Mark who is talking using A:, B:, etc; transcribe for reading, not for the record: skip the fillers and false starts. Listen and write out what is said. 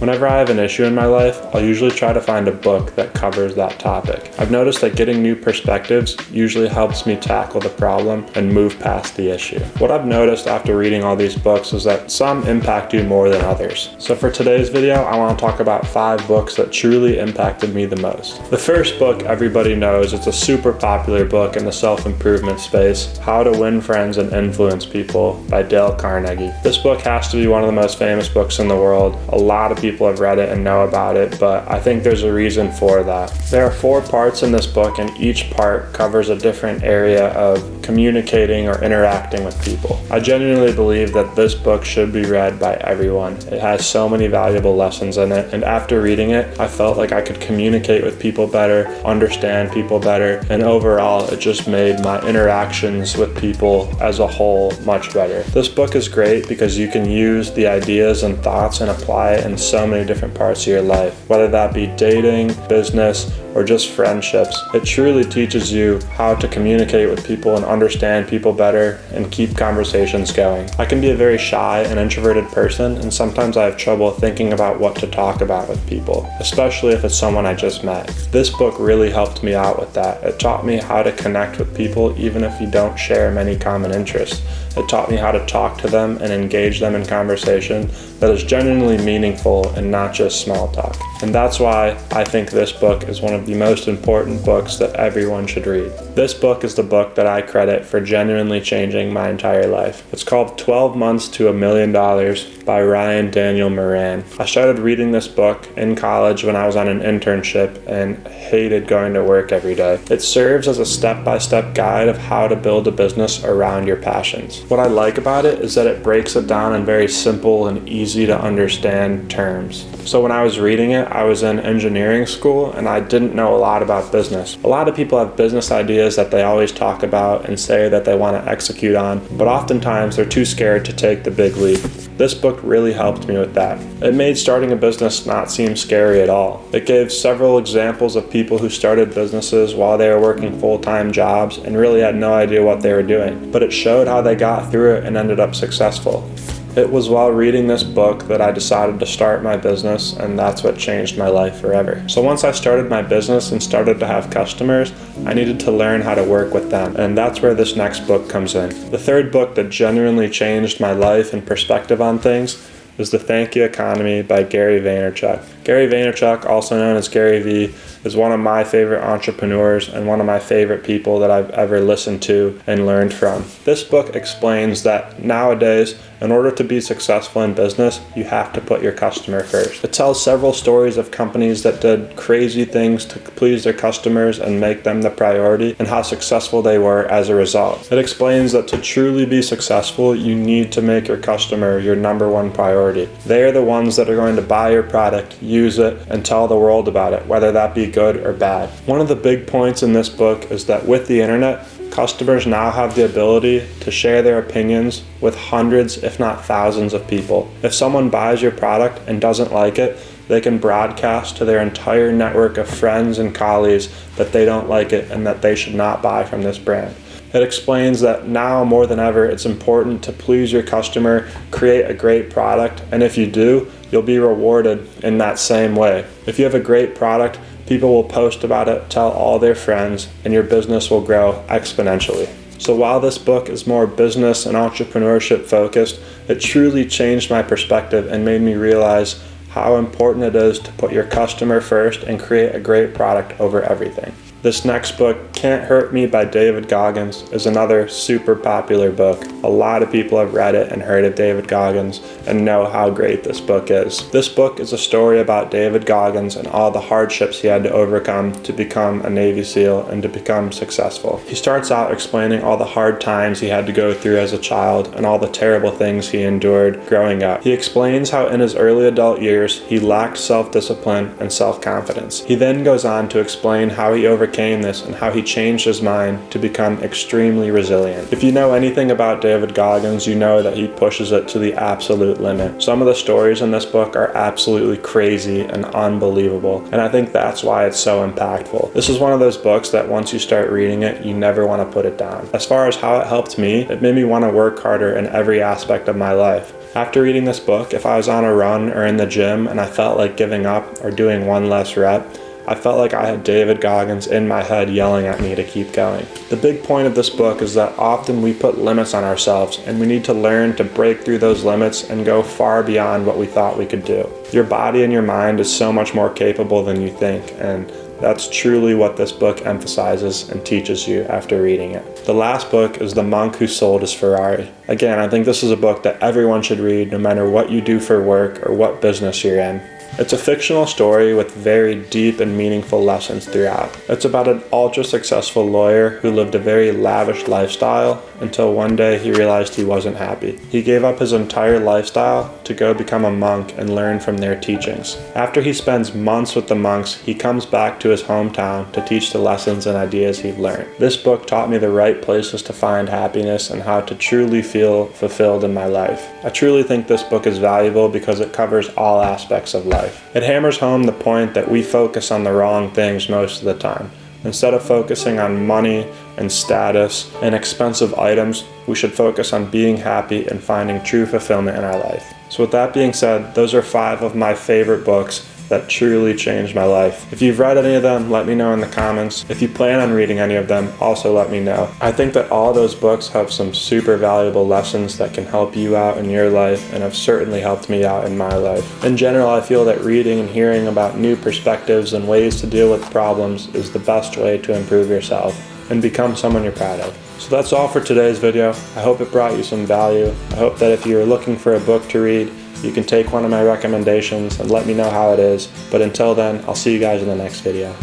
A: Whenever I have an issue in my life, I'll usually try to find a book that covers that topic. I've noticed that getting new perspectives usually helps me tackle the problem and move past the issue. What I've noticed after reading all these books is that some impact you more than others. So for today's video, I want to talk about 5 books that truly impacted me the most. The first book everybody knows, it's a super popular book in the self-improvement space, How to Win Friends and Influence People by Dale Carnegie. This book has to be one of the most famous books in the world. A lot of people have read it and know about it, but I think there's a reason for that. There are 4 parts in this book, and each part covers a different area of communicating or interacting with people. I genuinely believe that this book should be read by everyone. It has so many valuable lessons in it, and after reading it, I felt like I could communicate with people better, understand people better, and overall, it just made my interactions with people as a whole much better. This book is great because you can use the ideas and thoughts and apply it in so many different parts of your life, whether that be dating, business, or just friendships. It truly teaches you how to communicate with people and understand people better and keep conversations going. I can be a very shy and introverted person, and sometimes I have trouble thinking about what to talk about with people, especially if it's someone I just met. This book really helped me out with that. It taught me how to connect with people even if you don't share many common interests. It taught me how to talk to them and engage them in conversation that is genuinely meaningful and not just small talk. And that's why I think this book is one of the most important books that everyone should read. This book is the book that I credit for genuinely changing my entire life. It's called 12 Months to $1 Million by Ryan Daniel Moran. I started reading this book in college when I was on an internship and hated going to work every day. It serves as a step-by-step guide of how to build a business around your passions. What I like about it is that it breaks it down in very simple and easy to understand terms. So when I was reading it, I was in engineering school and I didn't know a lot about business. A lot of people have business ideas that they always talk about and say that they want to execute on, but oftentimes they're too scared to take the big leap. This book really helped me with that. It made starting a business not seem scary at all. It gave several examples of people who started businesses while they were working full-time jobs and really had no idea what they were doing, but it showed how they got through it and ended up successful. It was while reading this book that I decided to start my business, and that's what changed my life forever. So once I started my business and started to have customers, I needed to learn how to work with them, and that's where this next book comes in. The third book that genuinely changed my life and perspective on things is The Thank You Economy by Gary Vaynerchuk. Gary Vaynerchuk, also known as Gary V, is one of my favorite entrepreneurs and one of my favorite people that I've ever listened to and learned from. This book explains that nowadays, in order to be successful in business, you have to put your customer first. It tells several stories of companies that did crazy things to please their customers and make them the priority, and how successful they were as a result. It explains that to truly be successful, you need to make your customer your number one priority. They are the ones that are going to buy your product, use it, and tell the world about it, whether that be good or bad. One of the big points in this book is that with the internet, customers now have the ability to share their opinions with hundreds, if not thousands of people. If someone buys your product and doesn't like it, they can broadcast to their entire network of friends and colleagues that they don't like it and that they should not buy from this brand. It explains that now more than ever, it's important to please your customer, create a great product, and if you do, you'll be rewarded in that same way. If you have a great product, people will post about it, tell all their friends, and your business will grow exponentially. So while this book is more business and entrepreneurship focused, it truly changed my perspective and made me realize how important it is to put your customer first and create a great product over everything. This next book, Can't Hurt Me by David Goggins, is another super popular book. A lot of people have read it and heard of David Goggins and know how great this book is. This book is a story about David Goggins and all the hardships he had to overcome to become a Navy SEAL and to become successful. He starts out explaining all the hard times he had to go through as a child and all the terrible things he endured growing up. He explains how in his early adult years he lacked self-discipline and self-confidence. He then goes on to explain how he overcame this and how he changed his mind to become extremely resilient. If you know anything about David Goggins, you know that he pushes it to the absolute limit. Some of the stories in this book are absolutely crazy and unbelievable, and I think that's why it's so impactful. This is one of those books that once you start reading it, you never want to put it down. As far as how it helped me, it made me want to work harder in every aspect of my life. After reading this book, if I was on a run or in the gym and I felt like giving up or doing one less rep, I felt like I had David Goggins in my head yelling at me to keep going. The big point of this book is that often we put limits on ourselves, and we need to learn to break through those limits and go far beyond what we thought we could do. Your body and your mind is so much more capable than you think, and that's truly what this book emphasizes and teaches you after reading it. The last book is The Monk Who Sold His Ferrari. Again, I think this is a book that everyone should read no matter what you do for work or what business you're in. It's a fictional story with very deep and meaningful lessons throughout. It's about an ultra-successful lawyer who lived a very lavish lifestyle until one day he realized he wasn't happy. He gave up his entire lifestyle to go become a monk and learn from their teachings. After he spends months with the monks, he comes back to his hometown to teach the lessons and ideas he'd learned. This book taught me the right places to find happiness and how to truly feel fulfilled in my life. I truly think this book is valuable because it covers all aspects of life. It hammers home the point that we focus on the wrong things most of the time. Instead of focusing on money and status and expensive items, we should focus on being happy and finding true fulfillment in our life. So with that being said, those are 5 of my favorite books that truly changed my life. If you've read any of them, let me know in the comments. If you plan on reading any of them, also let me know. I think that all those books have some super valuable lessons that can help you out in your life and have certainly helped me out in my life. In general, I feel that reading and hearing about new perspectives and ways to deal with problems is the best way to improve yourself and become someone you're proud of. So that's all for today's video. I hope it brought you some value. I hope that if you're looking for a book to read, you can take one of my recommendations and let me know how it is. But until then, I'll see you guys in the next video.